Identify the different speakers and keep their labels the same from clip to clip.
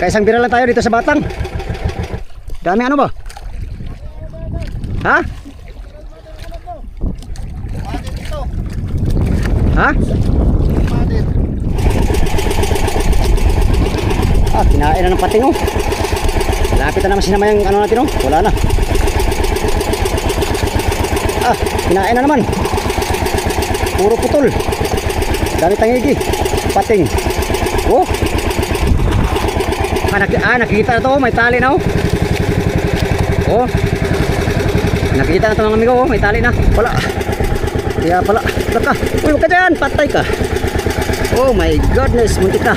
Speaker 1: Nakaisang bira lang tayo dito sa Batang. Dami ano ba? Ha? Ha? Kinain na ng pating oh. Lapit na naman sinama yung ano natin oh. Wala na. Kinain na naman. Puro putol. Dami tangigi. Pating. Oh. Nakikita na to. May tali na oh. Oh. Nakikita na to mga amigo oh. May tali na. Wala. Kaya pala. Laka. Uy, huwag ka dyan. Patay ka. Oh my goodness. Muntik na.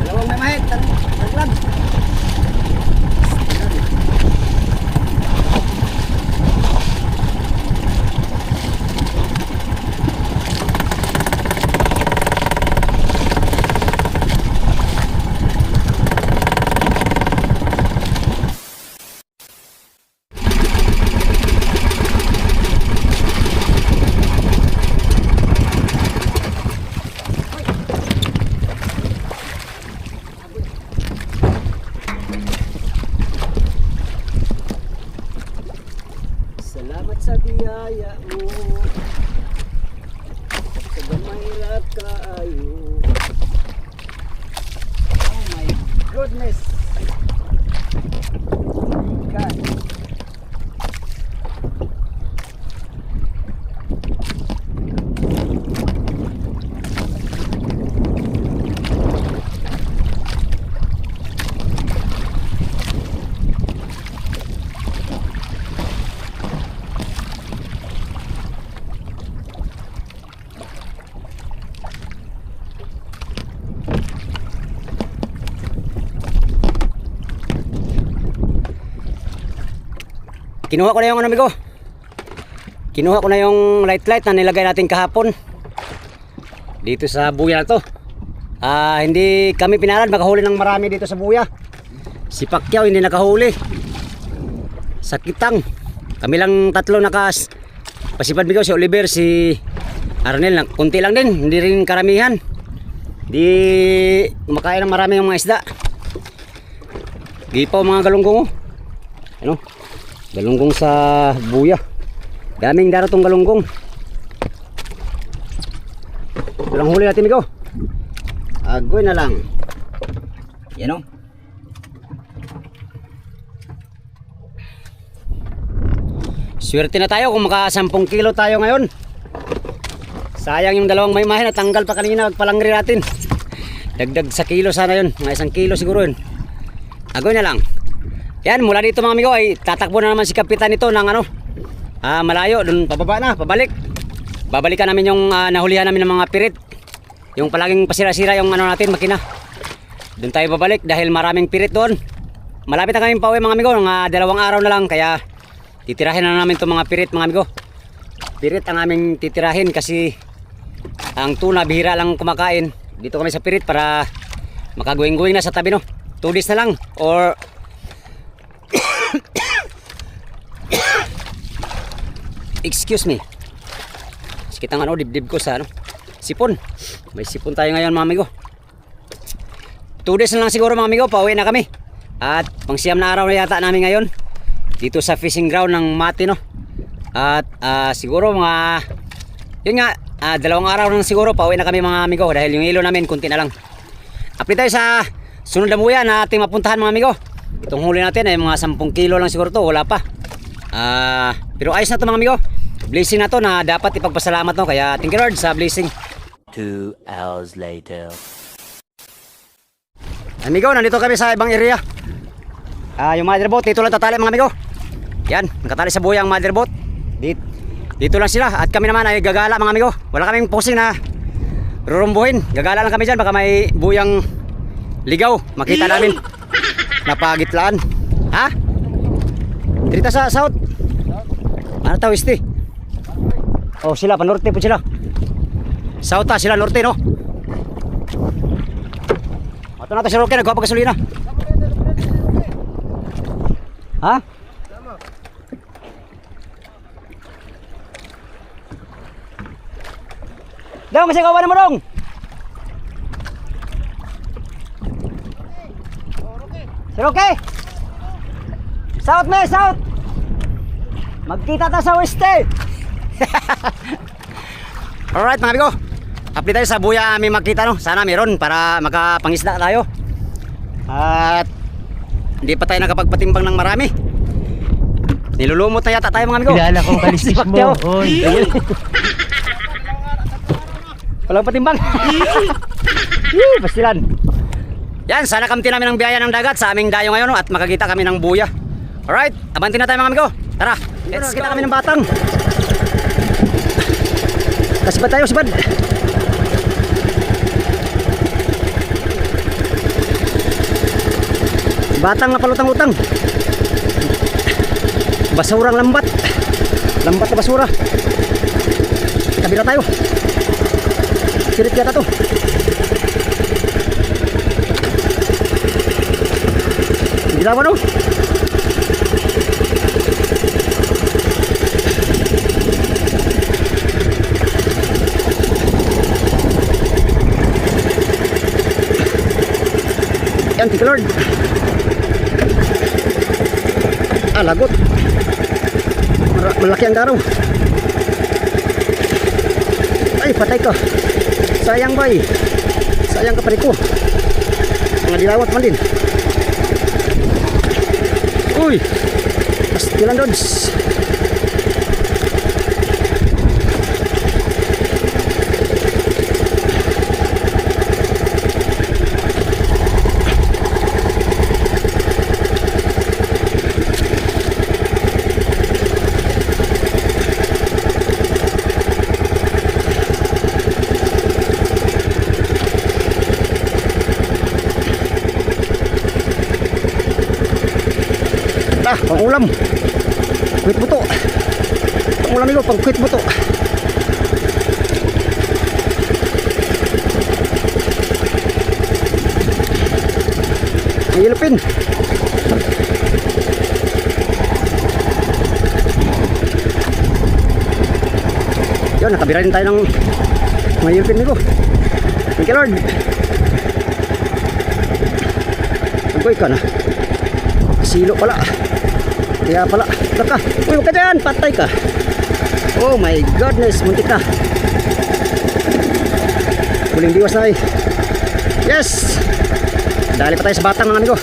Speaker 1: Dalawang may mahit, taglag. Salamat sa biyaya mo. Sa gamay at kaayo. Oh my goodness. God. Kinuha ko na yung ano amigo. Kinuha ko na yung light na nilagay natin kahapon. Dito sa buya na to. Hindi kami pinalad makahuli ng marami dito sa buya. Si Pacquiao hindi nakahuli. Sa Kitang. Kami lang tatlo nakas. Pasipad bigaw si Oliver, si Arnel. Kunti lang din, hindi rin karamihan. Di kumakain ng marami ng mga isda. Di pa mga galunggong. Ano? Galunggong sa buya. Daming daratong galunggong. Walang huli natin amigo. Agoy na lang. Yan o. Swerte na tayo kung maka 10 kilo tayo ngayon. Sayang yung dalawang maymahin na tanggal pa kanina pagpalangri natin. Dagdag sa kilo sana yun. Mga 1 kilo siguro yun. Agoy na lang. Yan, mula dito mga amigo ay tatakbo na naman si kapitan nito ng ano, malayo, dun pababa na, pabalik. Babalikan namin yung nahulihan namin ng mga pirit. Yung palaging pasira-sira yung ano natin, makina. Dun tayo babalik dahil maraming pirit doon. Malapit na kami pauwi mga amigo, ng 2 araw na lang, kaya titirahin na namin itong mga pirit mga amigo. Pirit ang aming titirahin kasi ang tuna bihira lang kumakain. Dito kami sa pirit para makaguing-guing na sa tabi no. 2 days na lang or excuse me. Sakit ang ano, dibdib ko sa ano, sipon. May sipon tayo ngayon mga amigo. 2 days na lang siguro mga amigo, pauwi na kami. At pang 9 na araw na yata namin ngayon dito sa fishing ground ng Mati no. At siguro mga yun nga, 2 araw na siguro pauwi na kami mga amigo dahil yung ilo namin kunti na lang. Update tayo sa sunod na buya na ating mapuntahan mga amigo. Itong huli natin ay mga 10 kilo lang siguro to, wala pa. Pero ayos na to mga amigo. Blessing na to na dapat ipagpasalamat no, kaya thank you Lord sa blessing.
Speaker 2: 2 hours later.
Speaker 1: Amigo, nandito kami sa ibang area. Yung motherboat, dito lang tatali mga amigo. Yan, nakatali sa buya ang motherboat. Dito lang sila at kami naman ay gagala mga amigo. Wala kaming posing na rurumbuhin. Gagala lang kami dyan, baka may buyang ligaw. Makita namin. Napagitlaan. Ha? Dito sa south. Ano tao este? Oh sila, panorte po sila. South sila, norte no? Ito na ito si Roque, nagwa pa gasolina. Ha? Dong, kasi kawan mo dong. Si Roque. South me, south. Magkita ta sa weste. Alright mga amigo, update tayo sa buya may magkita no. Sana meron para makapangisda tayo. At hindi pa tayo nakapagpatimbang ng marami. Nilulumot na yata tayo mga amigo.
Speaker 2: Kilala kong kalistis mo. Oy.
Speaker 1: Walang patimbang. Pastilan. Yan, sana kamti namin ang biyaya ng dagat sa aming dayo ngayon no, at makakita kami ng buya. Alright, abanti na tayo mga amigo. Tara, let's kita kami ng batang. Sibad tayo, sibad. Batang na palutang-utang. Basurang lambat. Lambat na basura. Kabila tayo. Sirit yata to. Dilawan no? Yan, Tito Lord. Lagot. Malaki ang daraw. Ay, patay ka. Sayang bay. Sayang ka ko. Mga dilawat man din. Uy. Pastilan dods. Pangulam. Kuit buto. Pangulam ito, pang kuit buto. Ang ilupin. Yun, nakabira rin tayo ng mga ilupin nito. Thank you Lord. Agoy ka na. Silo pala. Kaya pala. Laka. Uy, huwag ka dyan. Patay ka. Oh my goodness. Muntik na. Huling diwas na eh. Yes. Dali pa tayo sa batang mga amigo.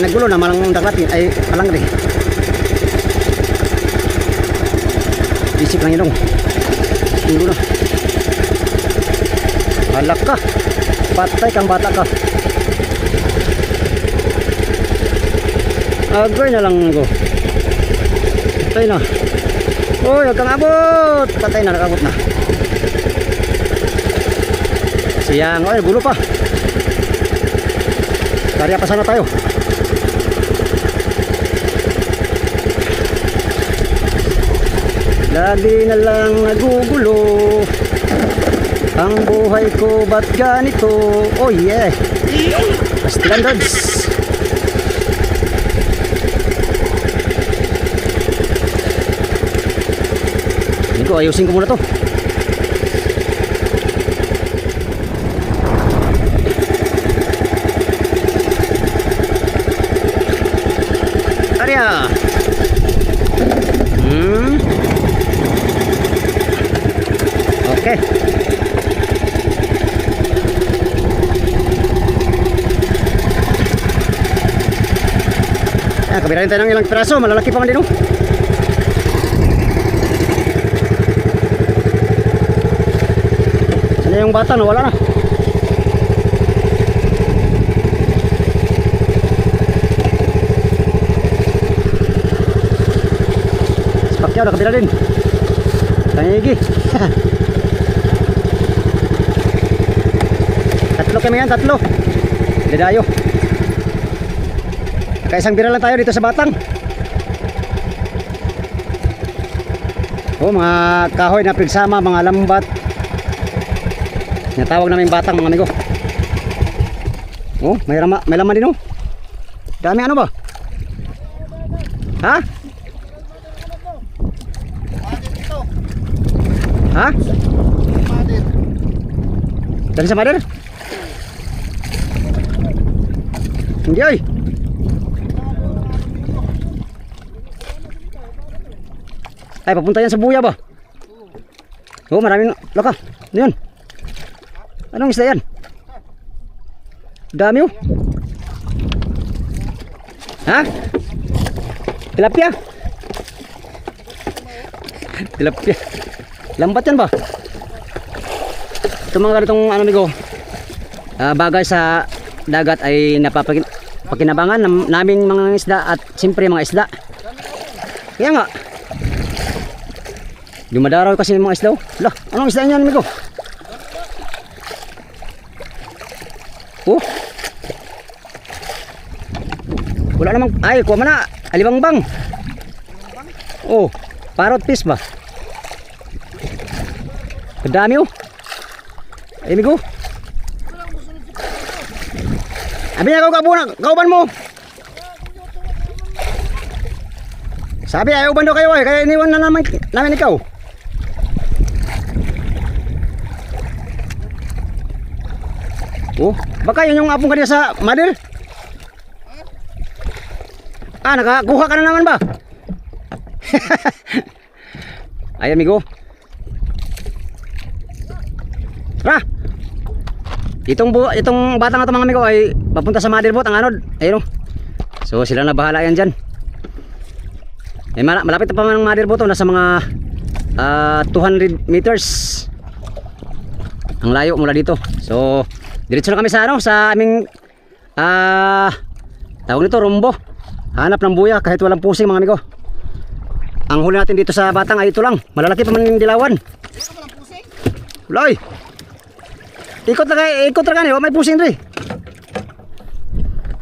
Speaker 1: Naggulo na malang dagat. Ay, malang rin. Isip lang yun. Naggulo na. Halak ka. Patay kang bata ka. Agoy na lang ko. Patay na. Uy, huwag kang abot. Patay na, nakabot na. Siyang, ay, gulo pa. Karya pa sana tayo. Lagi na lang nagugulo. Ang buhay ko ba't ganito? Oh yeah. Pastilan dods. Ko ayusin ko muna to. Arya. Okay. Kabirahin tayo ng ilang piraso, malalaki pa man din oh. Yung bata nawala na. Pakyaw nakabila din. Tangigi. Tatlo kami yan, tatlo. Lidayo. Nakaisang bira lang tayo dito sa batang. Oh, mga kahoy na pigsama, mga lambat. Natawag namin batang mga amigo. Oh, may laman din oh. Dami ano ba? Ha? Ha? Dari sa mother? Hindi ay. Ay, papunta yan sa buya ba? Oh, maraming loka. Ano yun? Anong isda yan? Dami oh. Ha? Tilapia? Tilapia. Lambat yan ba? Ito mga ganitong ano nigo, bagay sa dagat ay napapakinabangan naming mga isda at siyempre mga isda. Kaya nga. Dumadaraw kasi yung mga isda. Lah, anong isda niyan, amigo? Oh. Wala namang, ay, kuha mo na. Alibangbang. Oh, parrot fish ba? Kadami oh. Ay, amigo. Abi na kauban mo. Sabi ayaw ban daw kayo eh, kaya iniwan na namin ikaw. Oh, baka yun yung apong kanina sa mother? Ah, nakakuha ka na naman ba? Ay amigo. Tara. Itong batang ito mga amigo ay papunta sa mother boat ang anod. Ayun oh. So sila na bahala yan dyan. Eh, malapit pa man ang mother boat oh, nasa mga 200 meters ang layo mula dito. So diretso na kami sa ano, sa aming tawag nito, rumbo. Hanap ng buya kahit walang pusing mga amigo. Ang huli natin dito sa batang ay ito lang. Malalaki pa man yung dilawan.
Speaker 3: Dito walang pusing.
Speaker 1: Uloy. Ikot na gani, may pusing rin.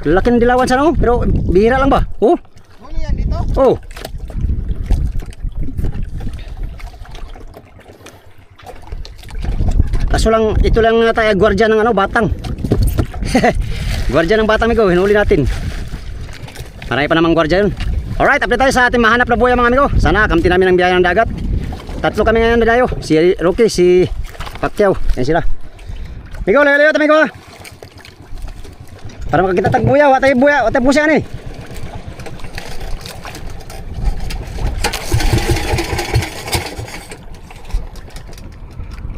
Speaker 1: Lalaki ng dilawan sana oh, pero bihira lang ba? Oh.
Speaker 3: Huli yan dito.
Speaker 1: Oh. Kaso lang, ito lang tayo gwardiya ng ano, batang. Gwardiya ng batang amigo, hinuli natin. Marami pa namang gwardiya yun. Alright, update tayo sa ating mahanap na buhay mga amigo. Sana kamti namin ang biyaya ng dagat. Tatlo kami ngayon na dayo. Si Rocky, si Pacquiao. Yan sila. Amigo, layo-layo ito amigo. Para makakita tag buya, watay buya ni.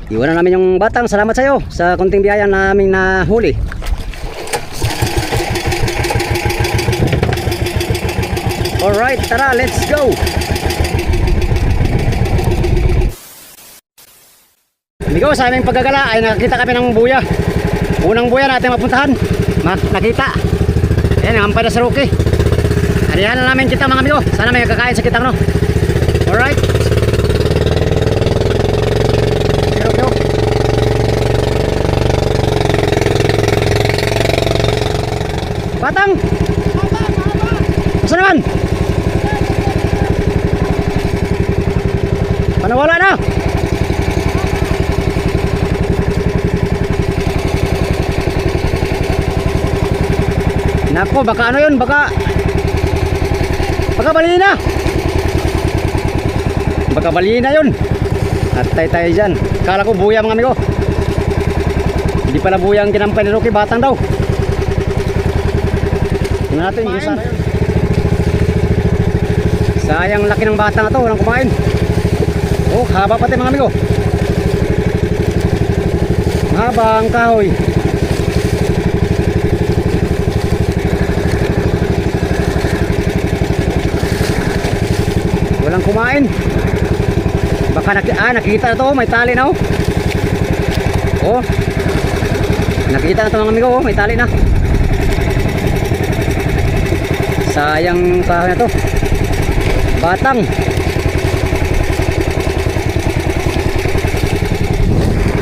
Speaker 1: Iwanan namin yung batang. Salamat sa iyo sa konting biyaya naming nahuli. Alright, tara, let's go. Amigo, sa aming paggagala ay nakakita kami ng buya. Unang buya natin mapuntahan, nakita. Ayan, nangampay na sa Rocky. Arihan na namin kita mga amigo. Sana may kakain sa kitang no. Alright. Batang! Asa naman? Panawala na! Nako, baka ano yun? Baka balina! Baka balina yun! Atay tayo dyan. Kala ko buya mga amigo. Hindi pala buya ang kinampay ni Rocky, batang daw. Tingnan natin yung sana yun. Sayang laki ng bata na to, walang kumain. Oh, haba pati mga amigo. Haba ang kahoy. Walang kumain. Baka nakikita na to, may tali na oh. Oh. Nakikita na to mga amigo, oh, may tali na. Sayang kahoy na to. Batang.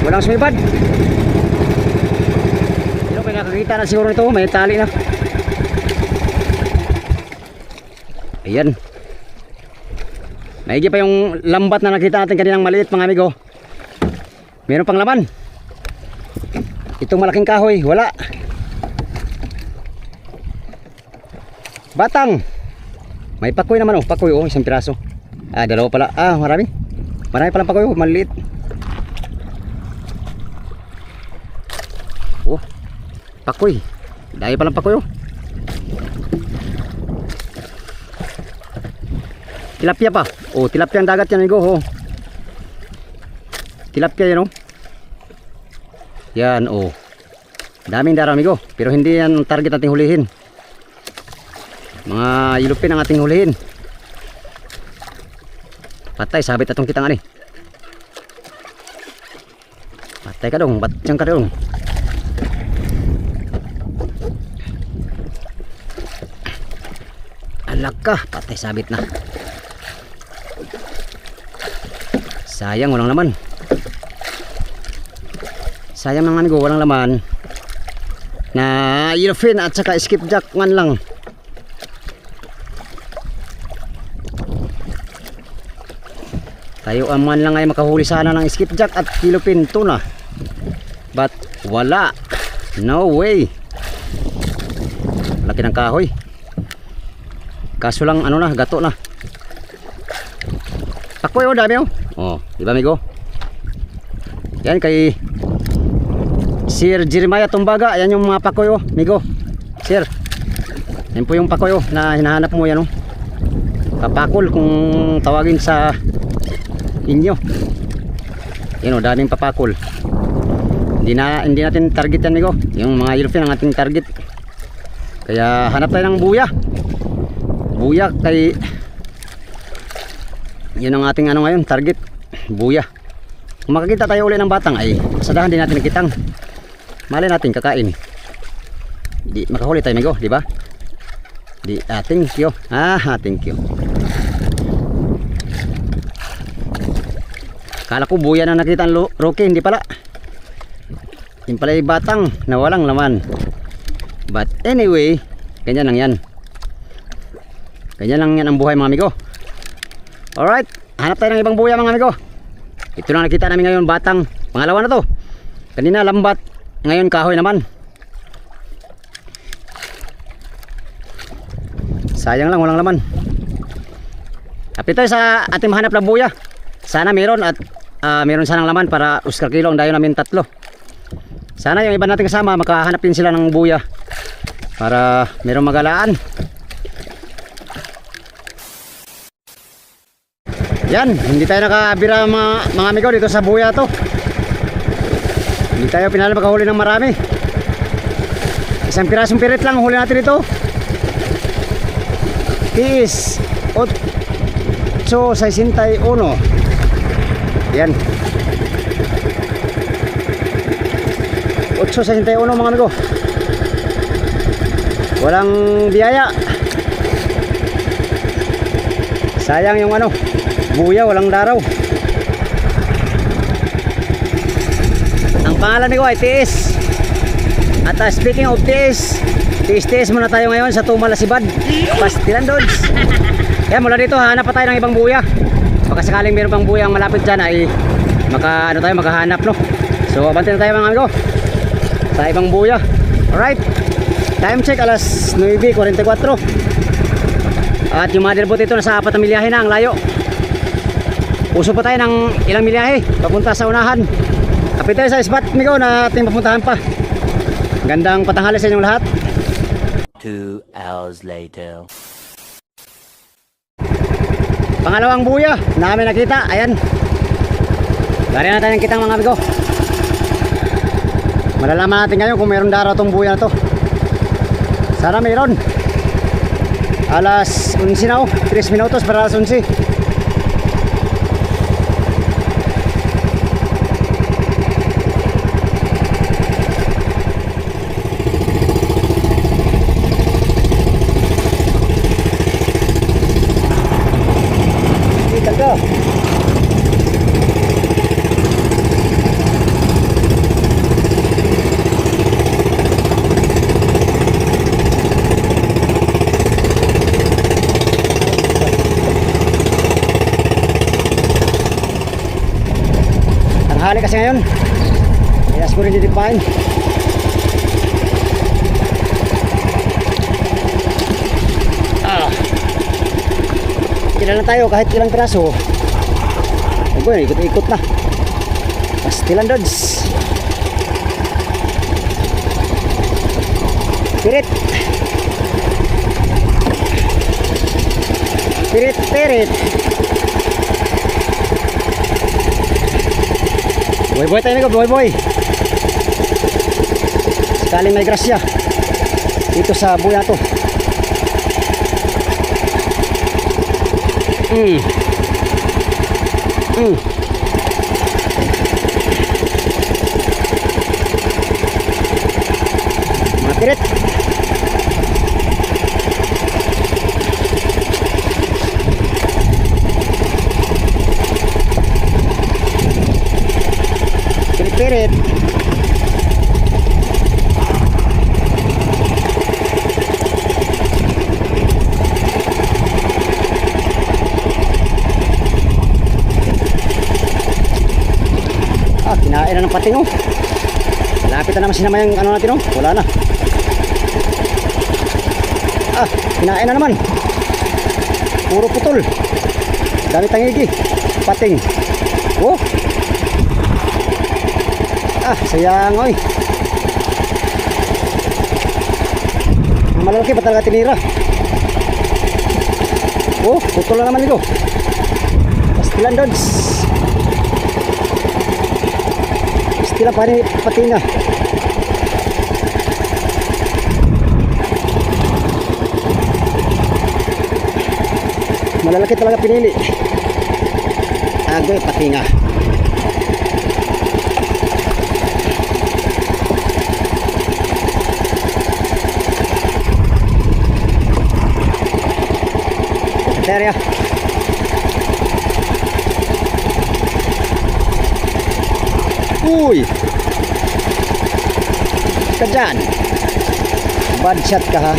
Speaker 1: Walang sumibad. Pero may nakakita na siguro nito, may tali na. Ayan. Maigi pa yung lambat na nakita natin kaninang maliit mga amigo. Meron pang laman. Itong malaking kahoy, wala. Batang. May pakoy naman oh, pakoy oh, isang piraso. Ah, dalawa pala. Ah, marami. Marami palang pakoy oh, maliit. Oh. Pakoy. Dahil palang pakoy oh. Tilapia pa. Oh, tilapia ang dagat yan amigo oh. Tilapia yan oh. Yan oh. Daming dara amigo, pero hindi yan target nating hulihin. Mga yulupin ang ating hulihin. Patay, sabit atong kitang ani. Patay ka dong, batsyang ka dong. Alag ka, patay sabit na. Sayang, walang laman. Sayang mga amigo, walang laman. Na yellowfin at saka skipjack man lang. Tayo man lang ay makahuli sana ng skipjack at yellowfin tuna. But wala. No way. Laki ng kahoy. Kaso lang ano na, gato na. Pakoy oh, dami oh. Oh, di ba amigo? Yan kay Sir Jeremiah Tumbaga. Ayan yung mga pakoy oh, amigo. Sir. Yan po yung pakoy oh na hinahanap mo yan oh. Papakol kung tawagin sa inyo. Yan oh, daming papakol. Hindi natin target yan amigo. Yung mga yellowfin ang ating target. Kaya hanap tayo ng buya. Buya kay yun ang ating ano ngayon, target. Buya. Kung makakita tayo uli ng batang ay sadahan din natin kitang. Malay natin kakain. Di makahuli tayo amigo, di ba? Di thank you. Thank you. Kala ko buya na nakita ang Rocky, hindi pala. Yung pala yung batang na walang laman. But anyway, ganyan lang yan. Ganyan lang yan ang buhay mga amigo. Alright, hanap tayo ng ibang buya mga amigo. Ito lang nakita namin ngayon, batang. Pangalawa na to. Kanina lambat, ngayon kahoy naman. Sayang lang, walang laman. Kapit tayo sa ating mahanap na buya. Sana meron at meron sanang laman para Oscar Kilo ang dayo namin 3. Sana yung iba natin kasama makahanap din sila ng buya para merong magalaan. Yan, hindi tayo nakabira mga amigo dito sa buya to. Hindi tayo pinala makahuli ng marami. Isang pirasong pirit lang huli natin dito. Is 8.61. Yan. 8.61 mga amigo. Walang biyaya. Sayang yung ano, buya, walang daraw. Ang pangalan ko ay Tiis. At speaking of Tiis, Tiis muna tayo ngayon sa Tumalasibad, Pastilan Dodge. Yan, mula dito hanap pa tayo ng ibang buya. Baka sakaling meron pang buya ang malapit dyan ay makahanap no. So abante na tayo mga amigo sa ibang buya. Alright, time check alas 9:44. At yung motherboard ito nasa 4 na milyahe na ang layo. Puso pa tayo ng ilang milyahe papunta sa unahan. Kapit tayo sa spot amigo na ating papuntahan pa. Gandang patanghali sa inyong lahat.
Speaker 2: 2 hours later.
Speaker 1: Pangalawang buya na kami nakita. Ayan, gari na tayo ng kitang mga amigo. Malalaman natin ngayon kung mayroon daraw itong buya na to. Sana mayroon. Alas 11 na 3 minutos para alas 11. Go. Tanghali kasi ngayon. Kaya siguro hindi dipain. Kailan na tayo kahit ilang piraso. Ay, ikot-ikot na. Pastilan Dodge. Pirit. Pirit. Boy tayo amigo, boy. Sakaling may grasya dito sa buya to. Mapirit. Get it. Kinain na ng pating oh. Lapit na naman sinama yung ano natin oh. Wala na. Kinain na naman. Puro putol. Dami tangigi. Pating. Oh. Sayang oy. Malalaki pa talaga tinira. Oh, putol na naman ito. Pastilan dods. Pastilan pating na. Malalaki talaga pinili. Agoy patinga. Area. Uy. Ka dyan. Bad shot ka ha.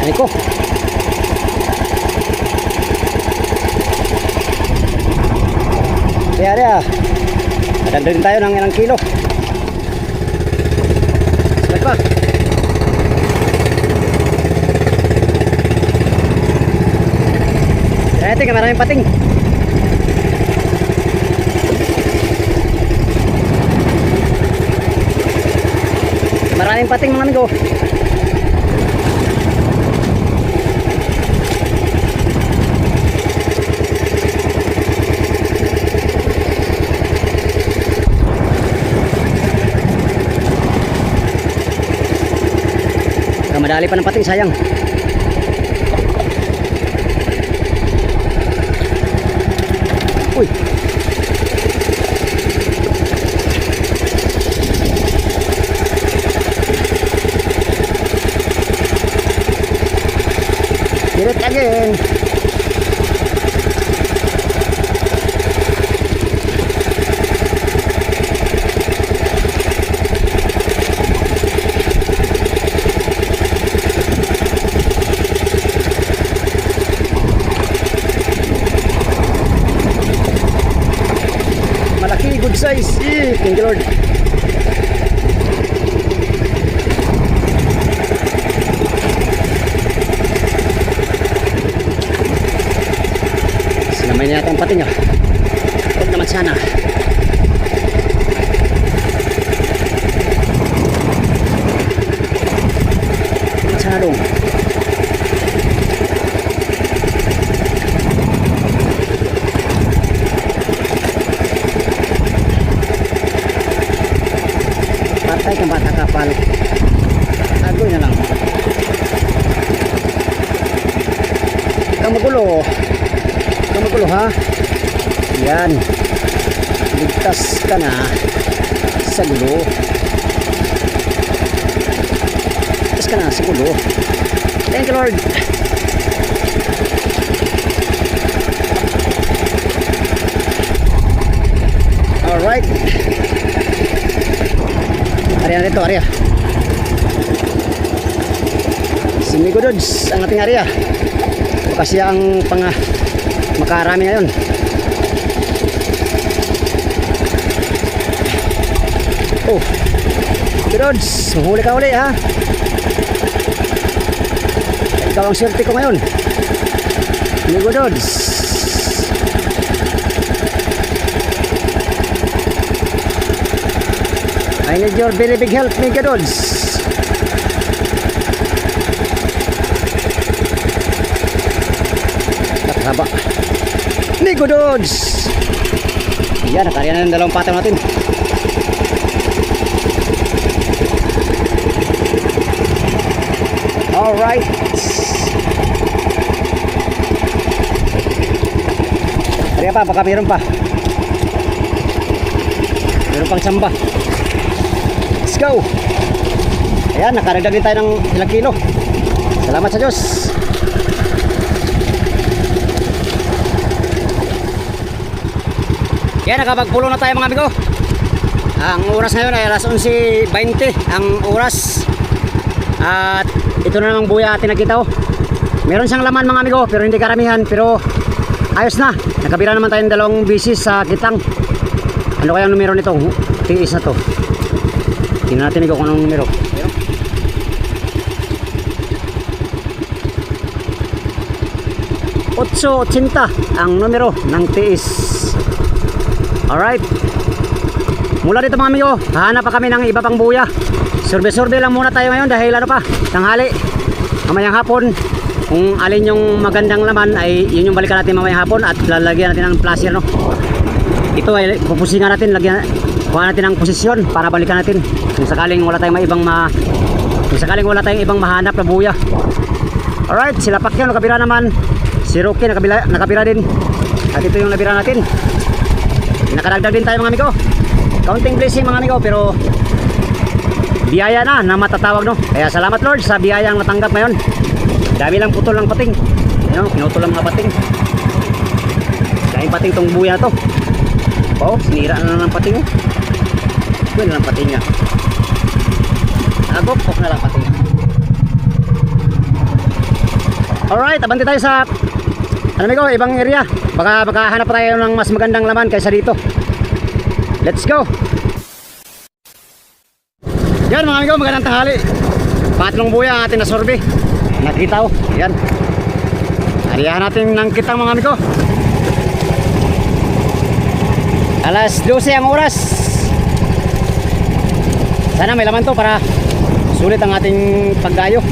Speaker 1: Ano ko? Kaya nadagdag din tayo ng ilang kilo. Sabat pa. Ito ka maraming pating. Maraming pating mga amigo. Madali pa ng pating, sayang. Uy. Get it again. Good size. Thank you Lord. Sinamay na yata ang pating ah. Huwag naman sana. Sana dong. Patay kang bata kapal. Agoy na lang. Kamagulo. Kamagulo ha. Yan. Ligtas ka na sa gulo. Ligtas ka na sa gulo. Thank you Lord. Alright. Area na rito, area. Simigo Dods ang ating area. Kasi ang makarami ngayon. Oh, Dods, huli ka uli ha. Ikaw ang swerte ko ngayon. Simigo Dods. I need your very big help, Mega Dods. Haba. Mega Dods. Yan, nakarya na ng dalawang patang natin. Alright. Kaya pa, baka mayroon pa. Mayroon pang samba. Let's go. Ayan, nakaragdag din tayo ng ilang kilo. Salamat sa Diyos. Yan, nakapagpulo na tayo mga amigo. Ang oras ngayon ay alas 11:20 ang oras. At ito na namang buya atin nakita ko. Meron siyang laman mga amigo, pero hindi karamihan. Pero ayos na. Nakabira naman tayong dalawang bisis sa kitang. Ano kayang numero nito? Tiis na to. Tingnan natin ikaw kung anong numero. 880 ang numero ng tiis. Alright. Mula dito mga amigo, hahanap pa kami ng iba pang buya. Survey lang muna tayo ngayon dahil ano pa, tanghali. Mamayang hapon, kung alin yung magandang laman ay yun yung balikan natin mamayang hapon at lalagyan natin ng placer, no. Ito ay pupusingan natin, kuha natin ng posisyon para balikan natin kung sakaling wala tayong ibang mahanap na buya. Alright, sila Pacquiao nakabira naman. Si Rocky nakabira din. At ito yung nabira natin. Nakaragdag din tayo mga amigo. Counting blessing mga amigo, pero biyaya na matatawag, no. Kaya salamat Lord sa biyayang natanggap ngayon. Dami lang putol ng pating. Ayun, pinutol lang mga pating. Dahil pating tong buya to. Oh, sinira na lang ng pating. Ito na lang pating nga. Agop na lang pating. Alright, abanti tayo sa amigo, ibang area. Baka hanap tayo ng mas magandang laman kaysa dito. Let's go. Yan mga amigo, magandang tanghali. Patlong buya ang ating nasurvey. Nakita ko, yan. Ariyahan natin ng kitang mga amigo. Alas 12 ang oras. Sana may laman to para sulit ang ating pagdayo.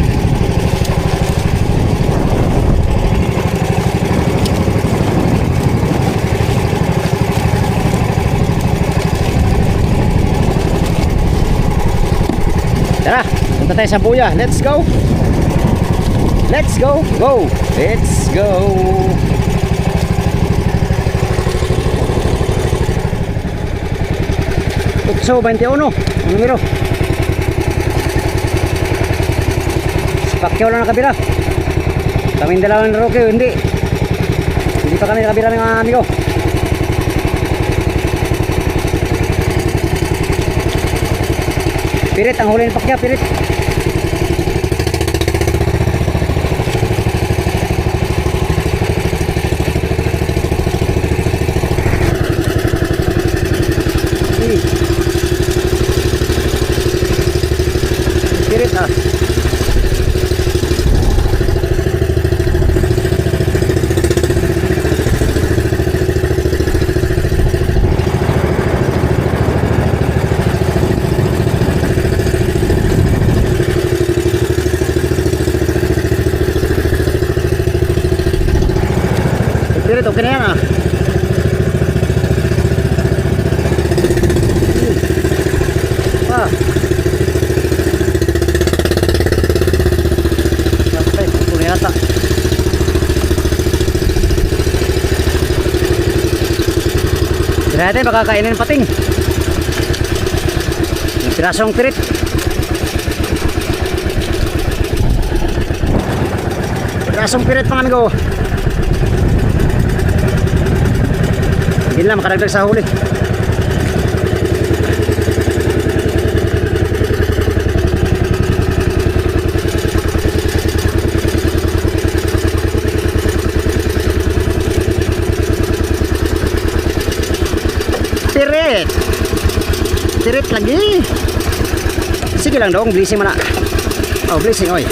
Speaker 1: Tara, punta tayo sa buya. Let's go. Let's go. Go. Let's go. Utso 21 ang numero. Si Pacquiao lang nakabira. Kaming dalawang Rocky, hindi pa kami nakabira ng mga amigo. Pirit ang huli ni Pacquiao, pirit. Pirit ah. Pirit, okay na yan ah. Ah. Patay, puto na yata. Tira natin, baka kainin ng pating. Yung pirasong pirit. Pirasong pirit mga amigo. Hindi lang makaragdag sa huli. Tirit. Tirit lagi. Sige lang dong, blessing mo na. Oh, blessing oy.